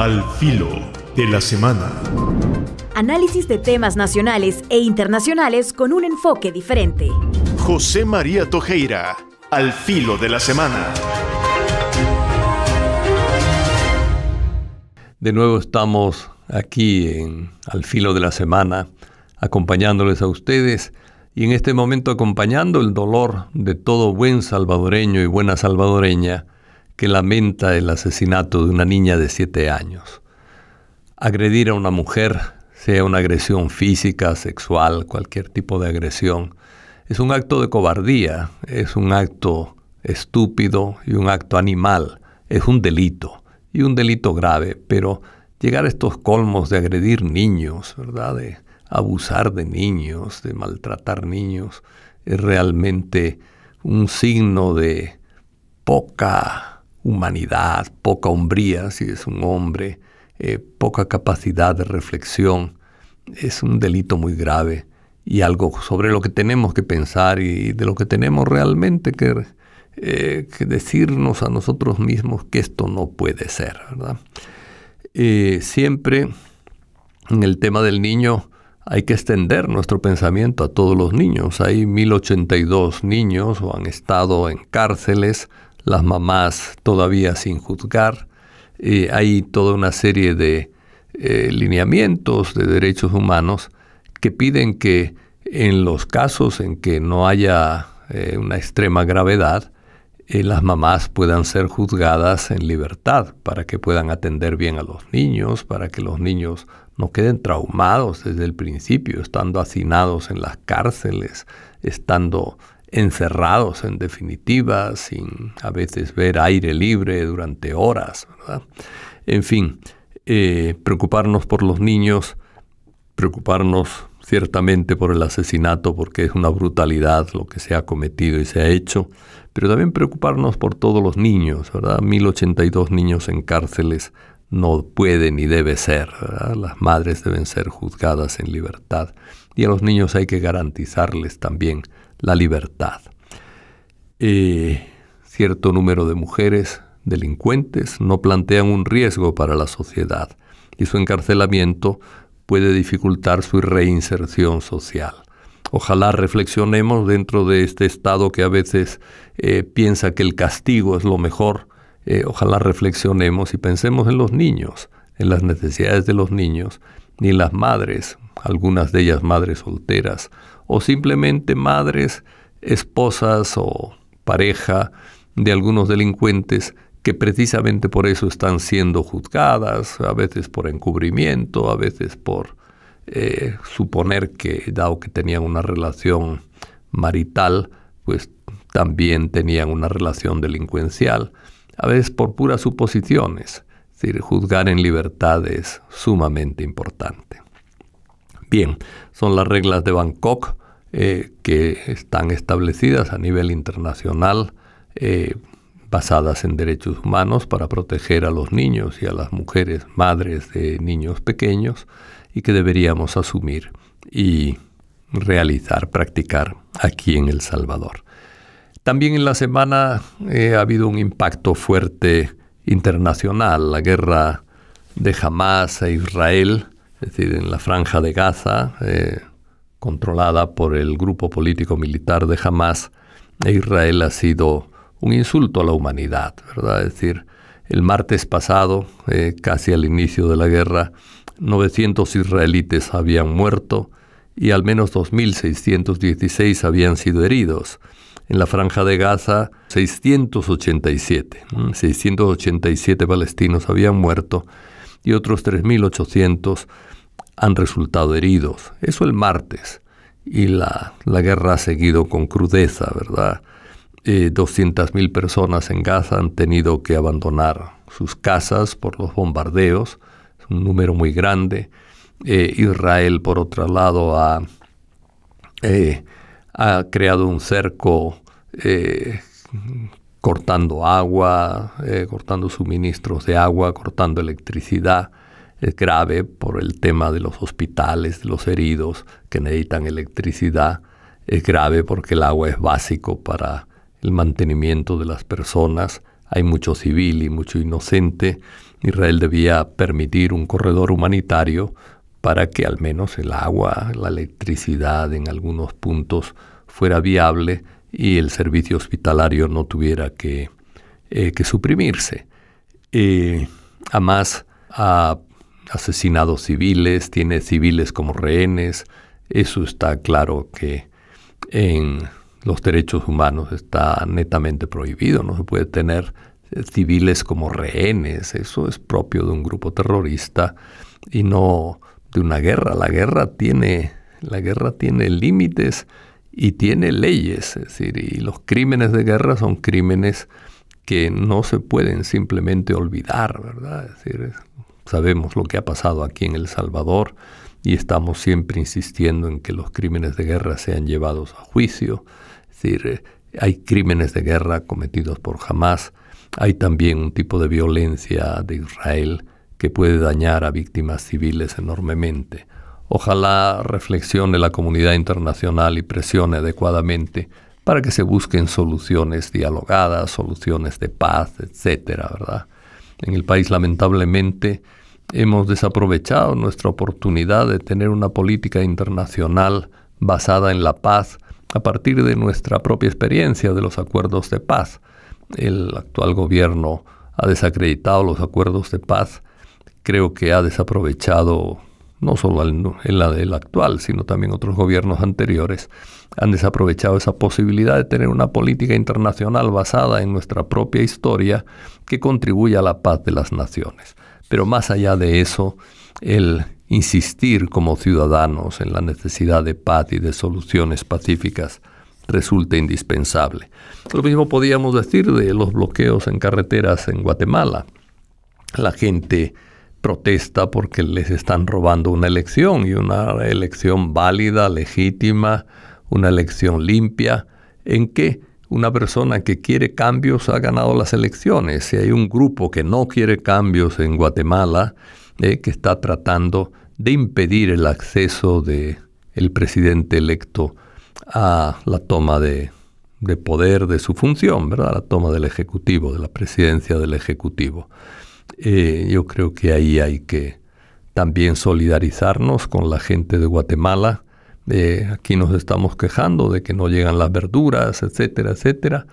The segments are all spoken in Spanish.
Al filo de la semana. Análisis de temas nacionales e internacionales con un enfoque diferente. José María Tojeira, Al filo de la semana. De nuevo estamos aquí en Al filo de la semana, acompañándoles a ustedes y en este momento acompañando el dolor de todo buen salvadoreño y buena salvadoreña que lamenta el asesinato de una niña de 7 años. Agredir a una mujer, sea una agresión física, sexual, cualquier tipo de agresión, es un acto de cobardía, es un acto estúpido y un acto animal, es un delito y un delito grave, pero llegar a estos colmos de agredir niños, ¿verdad?, de abusar de niños, de maltratar niños, es realmente un signo de poca humanidad, poca hombría, si es un hombre, poca capacidad de reflexión. Es un delito muy grave y algo sobre lo que tenemos que pensar y de lo que tenemos realmente que decirnos a nosotros mismos que esto no puede ser, ¿verdad? Siempre en el tema del niño hay que extender nuestro pensamiento a todos los niños. Hay 1,082 niños o han estado en cárceles, las mamás todavía sin juzgar. Hay toda una serie de lineamientos de derechos humanos que piden que en los casos en que no haya una extrema gravedad, las mamás puedan ser juzgadas en libertad para que puedan atender bien a los niños, para que los niños no queden traumados desde el principio, estando hacinados en las cárceles, estando encerrados en definitiva, sin a veces ver aire libre durante horas, ¿verdad? En fin, preocuparnos por los niños, preocuparnos ciertamente por el asesinato, porque es una brutalidad lo que se ha cometido y se ha hecho, pero también preocuparnos por todos los niños, ¿verdad? 1,082 niños en cárceles no puede ni debe ser, ¿verdad? Las madres deben ser juzgadas en libertad y a los niños hay que garantizarles también la libertad. Cierto número de mujeres delincuentes no plantean un riesgo para la sociedad y su encarcelamiento puede dificultar su reinserción social. Ojalá reflexionemos dentro de este estado que a veces piensa que el castigo es lo mejor. Ojalá reflexionemos y pensemos en los niños, en las necesidades de los niños, ni las madres, algunas de ellas madres solteras, o simplemente madres, esposas o pareja de algunos delincuentes que precisamente por eso están siendo juzgadas, a veces por encubrimiento, a veces por suponer que, dado que tenían una relación marital, pues también tenían una relación delincuencial, a veces por puras suposiciones. Es decir, juzgar en libertad es sumamente importante. Bien, son las reglas de Bangkok que están establecidas a nivel internacional, basadas en derechos humanos para proteger a los niños y a las mujeres madres de niños pequeños y que deberíamos asumir y realizar, practicar aquí en El Salvador. También en la semana ha habido un impacto fuerte internacional, la guerra de Hamás e Israel, es decir, en la Franja de Gaza, controlada por el grupo político militar de Hamás, e Israel ha sido un insulto a la humanidad, ¿verdad? Es decir, el martes pasado, casi al inicio de la guerra, 900 israelites habían muerto y al menos 2.616 habían sido heridos. En la Franja de Gaza, 687 palestinos habían muerto y otros 3.800 han resultado heridos. Eso el martes. Y la guerra ha seguido con crudeza, ¿verdad? 200.000 personas en Gaza han tenido que abandonar sus casas por los bombardeos, es un número muy grande. Israel, por otro lado, ha creado un cerco cortando agua, cortando suministros de agua, cortando electricidad. Es grave por el tema de los hospitales, de los heridos que necesitan electricidad. Es grave porque el agua es básico para el mantenimiento de las personas. hay mucho civil y mucho inocente. Israel debía permitir un corredor humanitario para que al menos el agua, la electricidad en algunos puntos fuera viable y el servicio hospitalario no tuviera que suprimirse. Hamas ha asesinado civiles, tiene civiles como rehenes. Eso está claro que en los derechos humanos está netamente prohibido. No se puede tener civiles como rehenes. Eso es propio de un grupo terrorista y no de una guerra. La guerra tiene límites y tiene leyes. Es decir, y los crímenes de guerra son crímenes que no se pueden simplemente olvidar, ¿verdad? Es decir, sabemos lo que ha pasado aquí en El Salvador y estamos siempre insistiendo en que los crímenes de guerra sean llevados a juicio. Es decir, hay crímenes de guerra cometidos por Hamas. Hay también un tipo de violencia de Israel que puede dañar a víctimas civiles enormemente. Ojalá reflexione la comunidad internacional y presione adecuadamente para que se busquen soluciones dialogadas, soluciones de paz, etcétera, ¿verdad? En el país, lamentablemente, hemos desaprovechado nuestra oportunidad de tener una política internacional basada en la paz a partir de nuestra propia experiencia de los acuerdos de paz. El actual gobierno ha desacreditado los acuerdos de paz. Creo que ha desaprovechado, no solo el actual, sino también otros gobiernos anteriores, han desaprovechado esa posibilidad de tener una política internacional basada en nuestra propia historia que contribuya a la paz de las naciones. Pero más allá de eso, el insistir como ciudadanos en la necesidad de paz y de soluciones pacíficas resulta indispensable. Lo mismo podíamos decir de los bloqueos en carreteras en Guatemala. La gente protesta porque les están robando una elección, y una elección válida, legítima, una elección limpia, en que una persona que quiere cambios ha ganado las elecciones. Si hay un grupo que no quiere cambios en Guatemala, que está tratando de impedir el acceso del presidente electo a la toma de poder de su función, ¿verdad? La toma del Ejecutivo, de la presidencia del Ejecutivo. Yo creo que ahí hay que también solidarizarnos con la gente de Guatemala. Aquí nos estamos quejando de que no llegan las verduras, etcétera, etcétera,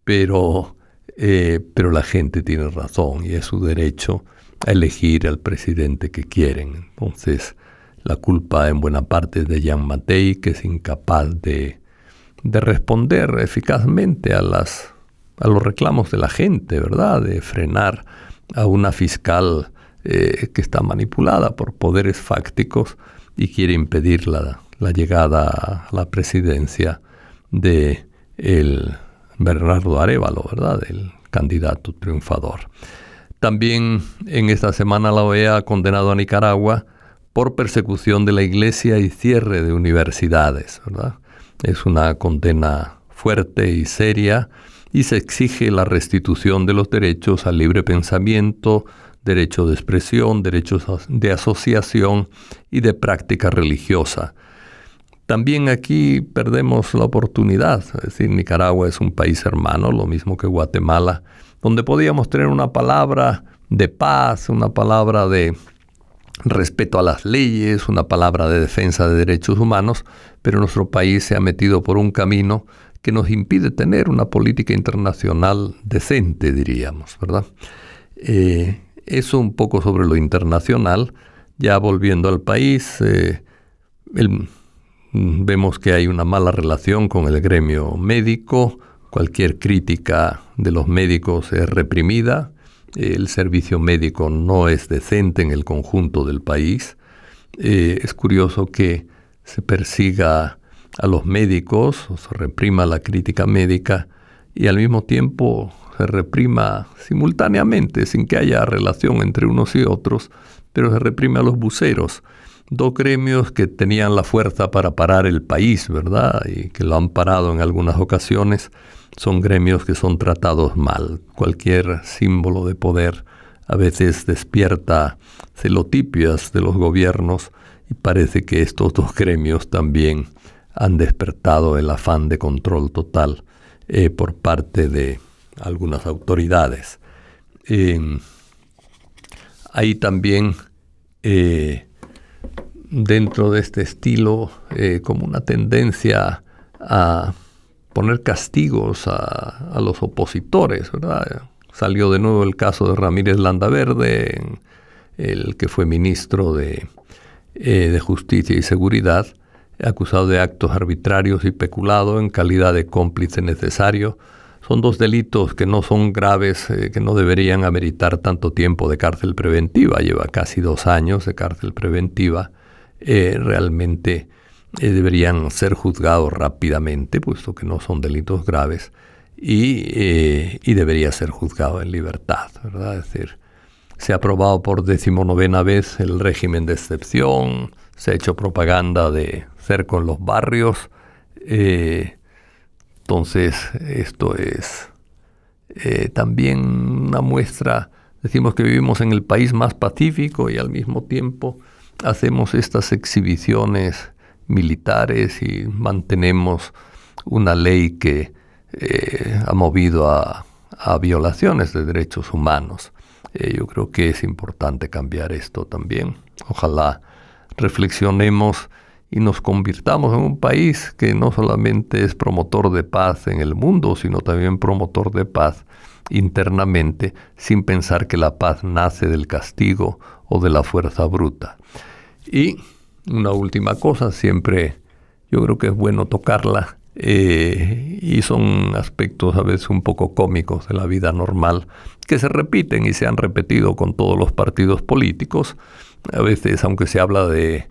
pero la gente tiene razón y es su derecho a elegir al presidente que quieren. Entonces, la culpa en buena parte es de Jan Matei, que es incapaz de responder eficazmente a los reclamos de la gente, ¿verdad? De frenar a una fiscal que está manipulada por poderes fácticos y quiere impedir la llegada a la presidencia de el Bernardo Arévalo, ¿verdad? El candidato triunfador. También en esta semana la OEA ha condenado a Nicaragua por persecución de la Iglesia y cierre de universidades, ¿verdad? Es una condena fuerte y seria y se exige la restitución de los derechos al libre pensamiento, derecho de expresión, derechos de asociación y de práctica religiosa. También aquí perdemos la oportunidad, es decir, Nicaragua es un país hermano, lo mismo que Guatemala, donde podíamos tener una palabra de paz, una palabra de respeto a las leyes, una palabra de defensa de derechos humanos, pero nuestro país se ha metido por un camino que nos impide tener una política internacional decente, diríamos, ¿verdad? Eso un poco sobre lo internacional. Ya volviendo al país, vemos que hay una mala relación con el gremio médico. Cualquier crítica de los médicos es reprimida. El servicio médico no es decente en el conjunto del país. Es curioso que se persiga a los médicos, o se reprima la crítica médica, y al mismo tiempo se reprima simultáneamente, sin que haya relación entre unos y otros, pero se reprime a los buceros, dos gremios que tenían la fuerza para parar el país, ¿verdad? Y que lo han parado en algunas ocasiones. Son gremios que son tratados mal. Cualquier símbolo de poder a veces despierta celotipias de los gobiernos, y parece que estos dos gremios también han despertado el afán de control total por parte de algunas autoridades. Hay también dentro de este estilo como una tendencia a poner castigos a los opositores, ¿verdad? Salió de nuevo el caso de Ramírez Landaverde, el que fue ministro de Justicia y Seguridad, acusado de actos arbitrarios y peculado en calidad de cómplice necesario. Son dos delitos que no son graves, que no deberían ameritar tanto tiempo de cárcel preventiva. Lleva casi 2 años de cárcel preventiva. Realmente deberían ser juzgados rápidamente, puesto que no son delitos graves, y debería ser juzgado en libertad, ¿verdad? Es decir, se ha aprobado por 19ª vez el régimen de excepción, se ha hecho propaganda de cerco en los barrios. Entonces, esto es también una muestra. Decimos que vivimos en el país más pacífico y al mismo tiempo hacemos estas exhibiciones militares y mantenemos una ley que ha movido a violaciones de derechos humanos. Yo creo que es importante cambiar esto también. Ojalá reflexionemos y nos convirtamos en un país que no solamente es promotor de paz en el mundo, sino también promotor de paz internamente, sin pensar que la paz nace del castigo o de la fuerza bruta. Y una última cosa, siempre yo creo que es bueno tocarla, y son aspectos a veces un poco cómicos de la vida normal, que se repiten y se han repetido con todos los partidos políticos. A veces, aunque se habla de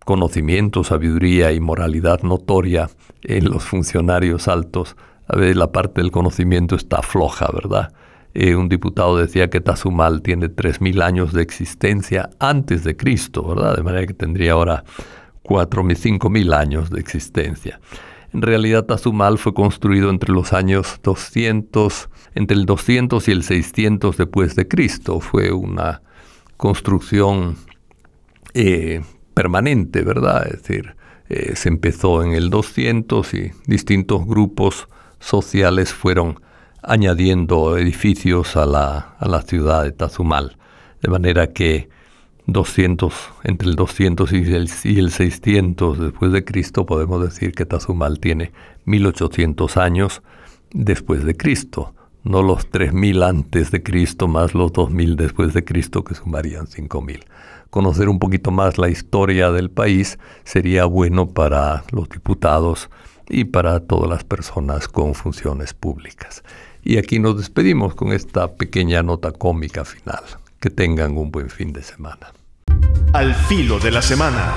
conocimiento, sabiduría y moralidad notoria en los funcionarios altos, a veces la parte del conocimiento está floja, ¿verdad? Un diputado decía que Tazumal tiene 3.000 años de existencia antes de Cristo, ¿verdad? De manera que tendría ahora 4.000, 5.000 años de existencia. En realidad, Tazumal fue construido entre los años 200, entre el 200 y el 600 después de Cristo. Fue una construcción permanente, ¿verdad? Es decir, se empezó en el 200 y distintos grupos sociales fueron añadiendo edificios a la ciudad de Tazumal. De manera que entre el 200 y el 600 después de Cristo podemos decir que Tazumal tiene 1.800 años después de Cristo, no los 3.000 antes de Cristo más los 2.000 después de Cristo, que sumarían 5.000. Conocer un poquito más la historia del país sería bueno para los diputados y para todas las personas con funciones públicas. Y aquí nos despedimos con esta pequeña nota cómica final. Que tengan un buen fin de semana. Al filo de la semana.